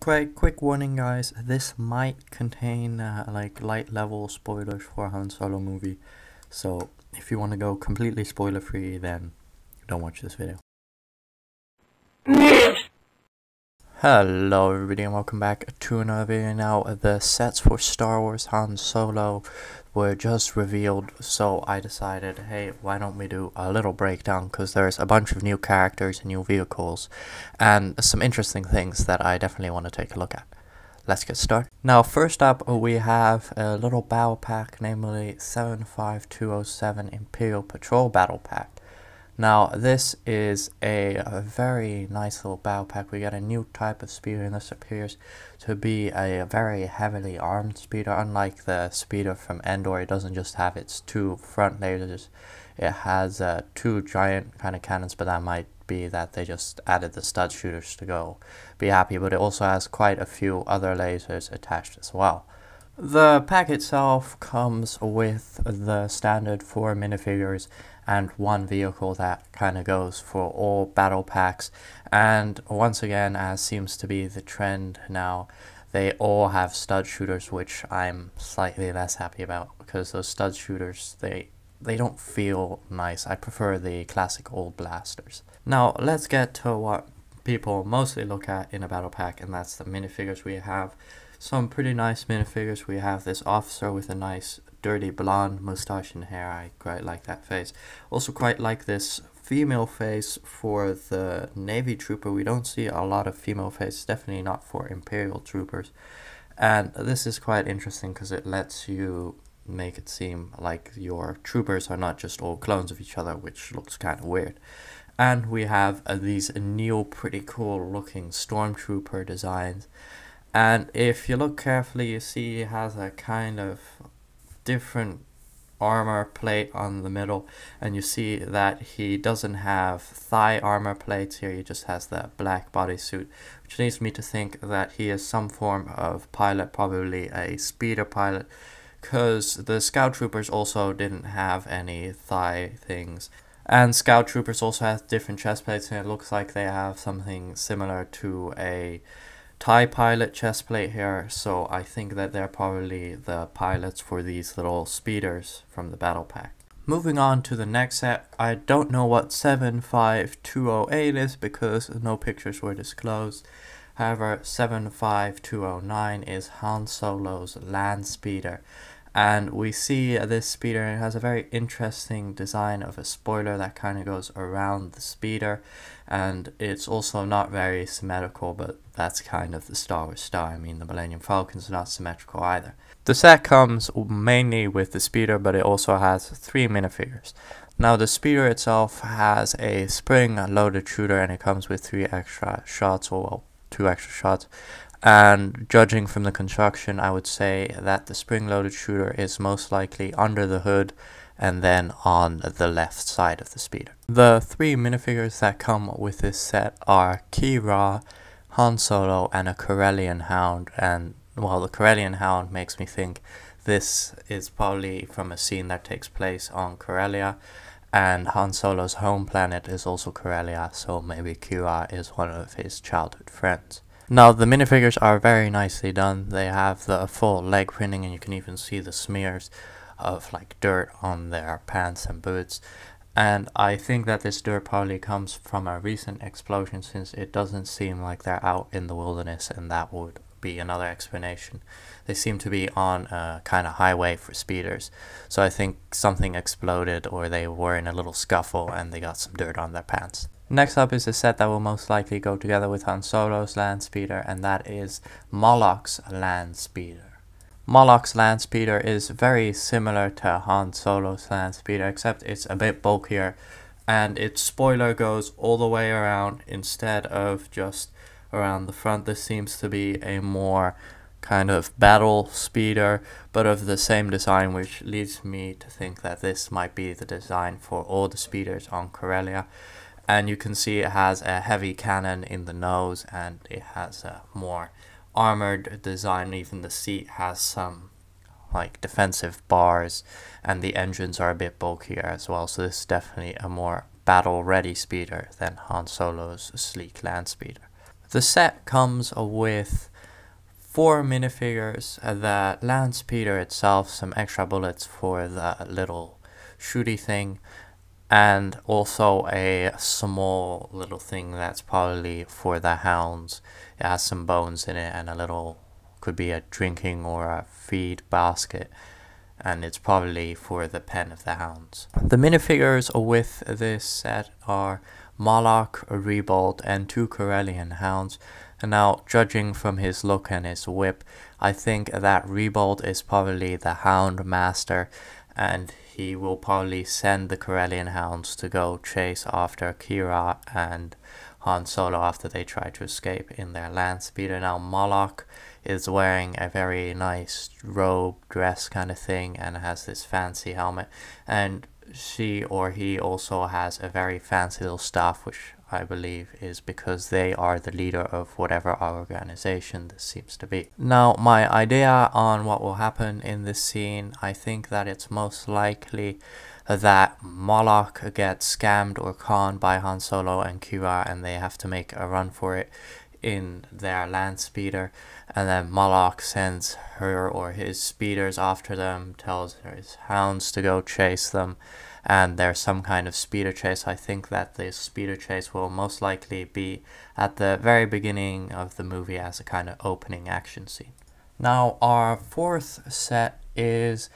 Quick warning, guys. This might contain like light level spoilers for Han Solo movie. So if you want to go completely spoiler free, then don't watch this video. Hello everybody and welcome back to another video. Now the sets for Star Wars Han Solo were just revealed, so I decided, hey, why don't we do a little breakdown, because there's a bunch of new characters and new vehicles and some interesting things that I definitely want to take a look at. Let's get started. Now first up we have a little battle pack, namely 75207 Imperial Patrol Battle Pack. Now this is a very nice little battle pack. We got a new type of speeder, and this appears to be a very heavily armed speeder. Unlike the speeder from Endor, it doesn't just have its two front lasers. It has two giant kind of cannons, but that might be that they just added the stud shooters to go be happy. But it also has quite a few other lasers attached as well. The pack itself comes with the standard 4 minifigures and one vehicle that kind of goes for all battle packs, and once again, as seems to be the trend now, they all have stud shooters, which I'm slightly less happy about, because those stud shooters, they don't feel nice. I prefer the classic old blasters. Now let's get to what people mostly look at in a battle pack, and that's the minifigures. We have some pretty nice minifigures. We have this officer with a nice dirty blonde mustache and hair. I quite like that face. Also quite like this female face for the Navy trooper. We don't see a lot of female faces, definitely not for Imperial troopers. And this is quite interesting because it lets you make it seem like your troopers are not just all clones of each other, which looks kind of weird. And we have these new pretty cool looking stormtrooper designs. And if you look carefully, you see he has a kind of different armor plate on the middle, and you see that he doesn't have thigh armor plates here. He just has the black bodysuit, which leads me to think that he is some form of pilot, probably a speeder pilot, because the scout troopers also didn't have any thigh things. And scout troopers also have different chest plates, and it looks like they have something similar to a TIE pilot chest plate here, so I think that they're probably the pilots for these little speeders from the battle pack. Moving on to the next set, I don't know what 75208 is because no pictures were disclosed. However, 75209 is Han Solo's land speeder. And we see this speeder, and it has a very interesting design of a spoiler that kind of goes around the speeder, and it's also not very symmetrical, but that's kind of the Star Wars style. I mean, the Millennium Falcon is not symmetrical either. The set comes mainly with the speeder, but it also has 3 minifigures. Now the speeder itself has a spring-loaded shooter, and it comes with 3 extra shots, or well, 2 extra shots. And judging from the construction, I would say that the spring-loaded shooter is most likely under the hood and then on the left side of the speeder. The 3 minifigures that come with this set are Kira, Han Solo, and a Corellian Hound. And well, the Corellian Hound makes me think this is probably from a scene that takes place on Corellia, and Han Solo's home planet is also Corellia, so maybe Kira is one of his childhood friends. Now the minifigures are very nicely done. They have the full leg printing, and you can even see the smears of like dirt on their pants and boots. And I think that this dirt probably comes from a recent explosion, since it doesn't seem like they're out in the wilderness, and that would be another explanation. They seem to be on a kind of highway for speeders, so I think something exploded, or they were in a little scuffle and they got some dirt on their pants. Next up is a set that will most likely go together with Han Solo's land speeder, and that is Moloch's land speeder. Moloch's land speeder is very similar to Han Solo's land speeder, except it's a bit bulkier, and its spoiler goes all the way around instead of just around the front. This seems to be a more kind of battle speeder, but of the same design, which leads me to think that this might be the design for all the speeders on Corellia. And you can see it has a heavy cannon in the nose, and it has a more armored design. Even the seat has some like defensive bars, and the engines are a bit bulkier as well, so this is definitely a more battle ready speeder than Han Solo's sleek land speeder. The set comes with 4 minifigures, the land speeder itself, some extra bullets for the little shooty thing, and also a small little thing that's probably for the hounds. It has some bones in it and a little, could be a drinking or a feed basket, and it's probably for the pen of the hounds. The minifigures with this set are Moloch, Rebold, and 2 Corellian hounds. And now, judging from his look and his whip, I think that Rebold is probably the hound master, and he will probably send the Corellian hounds to go chase after Kira and Han Solo after they try to escape in their land speeder. Now Moloch is wearing a very nice robe dress kind of thing and has this fancy helmet, and she or he also has a very fancy little staff, which I believe is because they are the leader of whatever organization this seems to be. Now, my idea on what will happen in this scene, I think that it's most likely that Moloch gets scammed or conned by Han Solo and Kira, and they have to make a run for it in their land speeder, and then Moloch sends her or his speeders after them, tells his hounds to go chase them, and there's some kind of speeder chase. I think that this speeder chase will most likely be at the very beginning of the movie as a kind of opening action scene. Now our fourth set is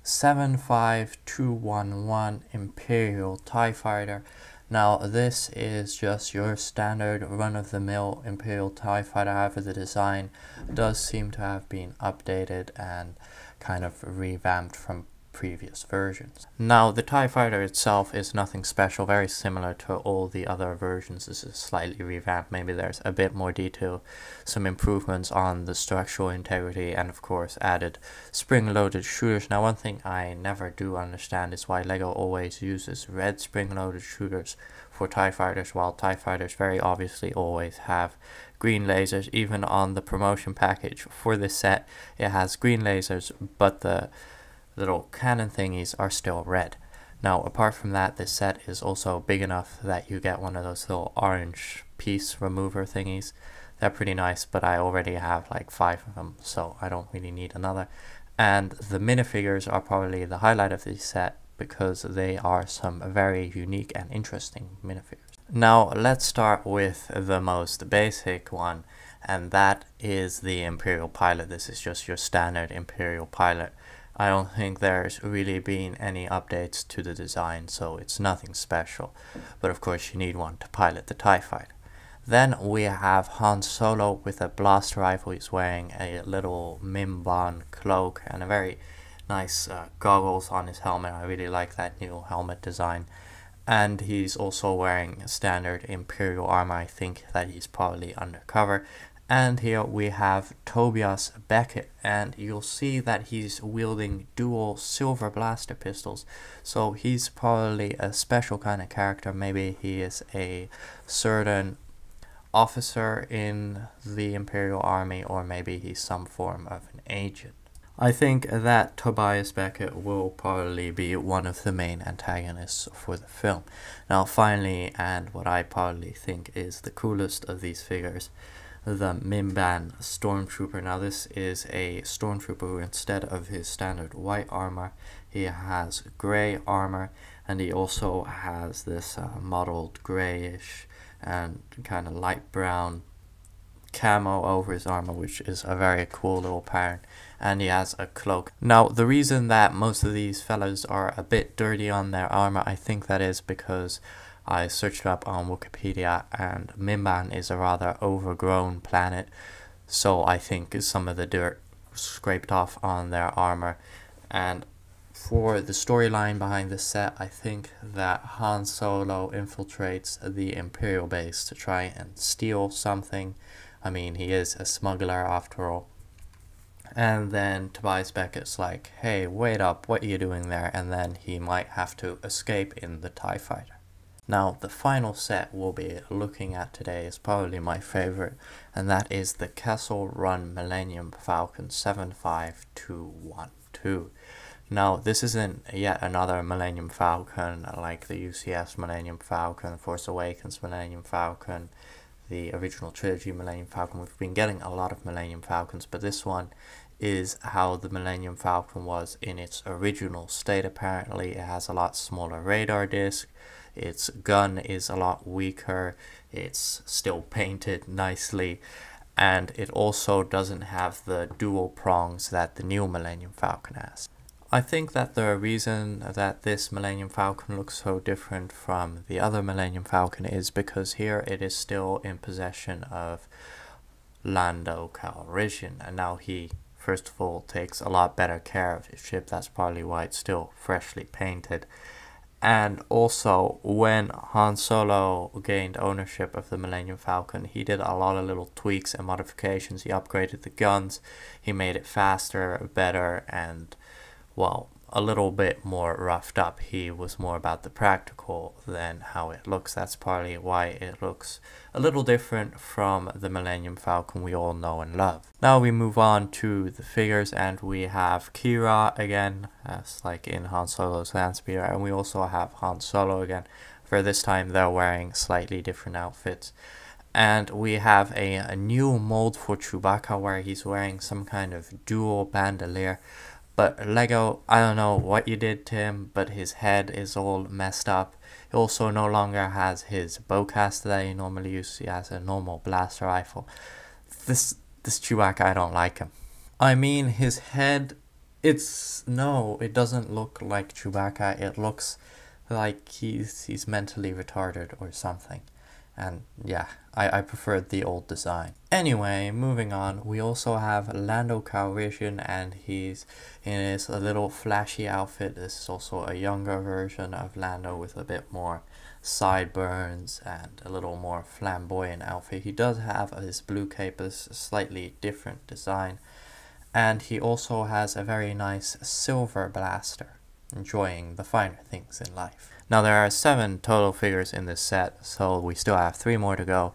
75211 Imperial TIE Fighter. Now this is just your standard run-of-the-mill Imperial TIE Fighter, however the design does seem to have been updated and kind of revamped from previous versions. Now the TIE Fighter itself is nothing special, very similar to all the other versions. This is slightly revamped, maybe there's a bit more detail, some improvements on the structural integrity, and of course added spring-loaded shooters. Now one thing I never do understand is why LEGO always uses red spring-loaded shooters for TIE Fighters, while TIE Fighters very obviously always have green lasers. Even on the promotion package for this set it has green lasers, but the little cannon thingies are still red. Now apart from that, this set is also big enough that you get one of those little orange piece remover thingies. They're pretty nice, but I already have like 5 of them, so I don't really need another. And the minifigures are probably the highlight of this set because they are some very unique and interesting minifigures. Now let's start with the most basic one, and that is the Imperial Pilot. This is just your standard Imperial Pilot. I don't think there's really been any updates to the design, so it's nothing special. But of course you need one to pilot the TIE Fighter. Then we have Han Solo with a blaster rifle. He's wearing a little Mimban cloak and a very nice goggles on his helmet. I really like that new helmet design. And he's also wearing standard Imperial armor. I think that he's probably undercover. And here we have Tobias Beckett, and you'll see that he's wielding dual silver blaster pistols. So he's probably a special kind of character. Maybe he is a certain officer in the Imperial Army, or maybe he's some form of an agent. I think that Tobias Beckett will probably be one of the main antagonists for the film. Now finally, and what I probably think is the coolest of these figures, the Mimban Stormtrooper. Now this is a Stormtrooper who, instead of his standard white armor, he has gray armor, and he also has this mottled grayish and kind of light brown camo over his armor, which is a very cool little pattern, and he has a cloak. Now the reason that most of these fellas are a bit dirty on their armor, I think that is because I searched up on Wikipedia, and Mimban is a rather overgrown planet, so I think some of the dirt scraped off on their armor. And for the storyline behind this set, I think that Han Solo infiltrates the Imperial base to try and steal something. I mean, he is a smuggler after all. And then Tobias Beckett's like, hey, wait up, what are you doing there? And then he might have to escape in the TIE Fighter. Now, the final set we'll be looking at today is probably my favorite, and that is the Kessel Run Millennium Falcon 75212. Now, this isn't yet another Millennium Falcon like the UCS Millennium Falcon, Force Awakens Millennium Falcon, the original trilogy Millennium Falcon. We've been getting a lot of Millennium Falcons, but this one is how the Millennium Falcon was in its original state. Apparently it has a lot smaller radar disc, its gun is a lot weaker, it's still painted nicely, and it also doesn't have the dual prongs that the new Millennium Falcon has. I think that the reason that this Millennium Falcon looks so different from the other Millennium Falcon is because here it is still in possession of Lando Calrissian, and now he first of all takes a lot better care of his ship. That's probably why it's still freshly painted. And also, when Han Solo gained ownership of the Millennium Falcon, he did a lot of little tweaks and modifications. He upgraded the guns, he made it faster, better, and, well, a little bit more roughed up. He was more about the practical than how it looks. That's partly why it looks a little different from the Millennium Falcon we all know and love. Now we move on to the figures, and we have Kira again, as like in Han Solo's Landspeeder, and we also have Han Solo again. For this time they're wearing slightly different outfits. And we have a new mold for Chewbacca where he's wearing some kind of dual bandolier. But Lego, I don't know what you did to him, but his head is all messed up. He also no longer has his bowcaster that he normally uses. He has a normal blaster rifle. This Chewbacca, I don't like him. I mean, his head, it doesn't look like Chewbacca. It looks like he's mentally retarded or something. And yeah, I preferred the old design. Anyway, moving on, we also have Lando Calrissian, and he's in his little flashy outfit. This is also a younger version of Lando with a bit more sideburns and a little more flamboyant outfit. He does have his blue cape, a slightly different design, and he also has a very nice silver blaster, enjoying the finer things in life. Now there are 7 total figures in this set, so we still have 3 more to go.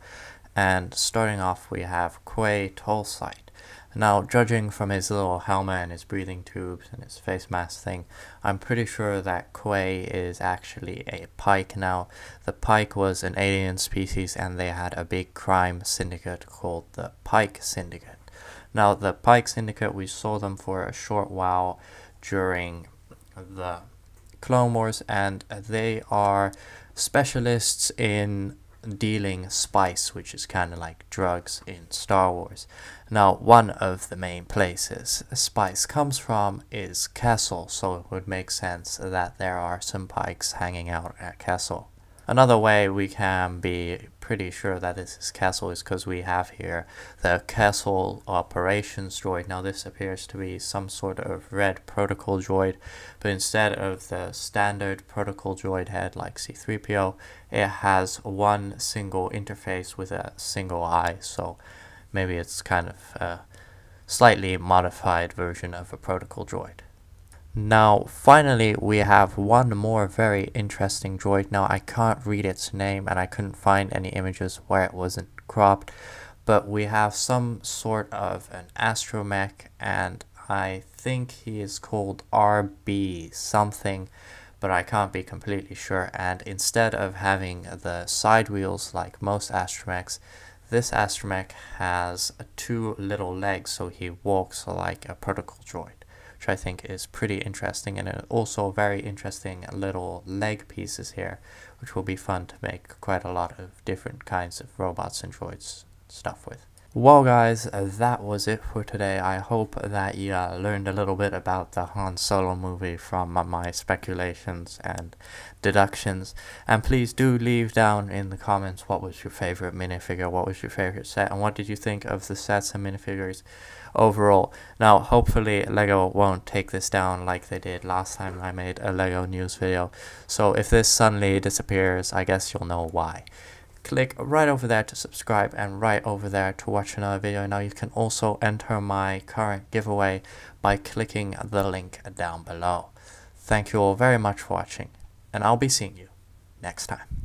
And starting off we have Quay Tolsight. Now, judging from his little helmet and his breathing tubes and his face mask thing, I'm pretty sure that Quay is actually a pike. Now, the pike was an alien species, and they had a big crime syndicate called the Pike Syndicate. Now, the Pike Syndicate, we saw them for a short while during the Clone Wars, and they are specialists in dealing spice, which is kind of like drugs in Star Wars. Now, one of the main places spice comes from is Kessel, so it would make sense that there are some pikes hanging out at Kessel. Another way we can be pretty sure that this is Kessel is because we have here the Kessel Operations Droid. Now this appears to be some sort of red protocol droid, but instead of the standard protocol droid head like C-3PO, it has one single interface with a single eye, so maybe it's kind of a slightly modified version of a protocol droid. Now, finally, we have one more very interesting droid. Now, I can't read its name, and I couldn't find any images where it wasn't cropped, but we have some sort of an astromech, and I think he is called RB something, but I can't be completely sure. And instead of having the side wheels like most astromechs, this astromech has 2 little legs, so he walks like a protocol droid, which I think is pretty interesting, and also very interesting little leg pieces here, which will be fun to make quite a lot of different kinds of robots and droids stuff with. Well guys, that was it for today. I hope that you learned a little bit about the Han Solo movie from my speculations and deductions. And please do leave down in the comments what was your favorite minifigure, what was your favorite set, and what did you think of the sets and minifigures overall. Now hopefully Lego won't take this down like they did last time I made a Lego news video. So if this suddenly disappears, I guess you'll know why. Click right over there to subscribe and right over there to watch another video. Now you can also enter my current giveaway by clicking the link down below. Thank you all very much for watching, and I'll be seeing you next time.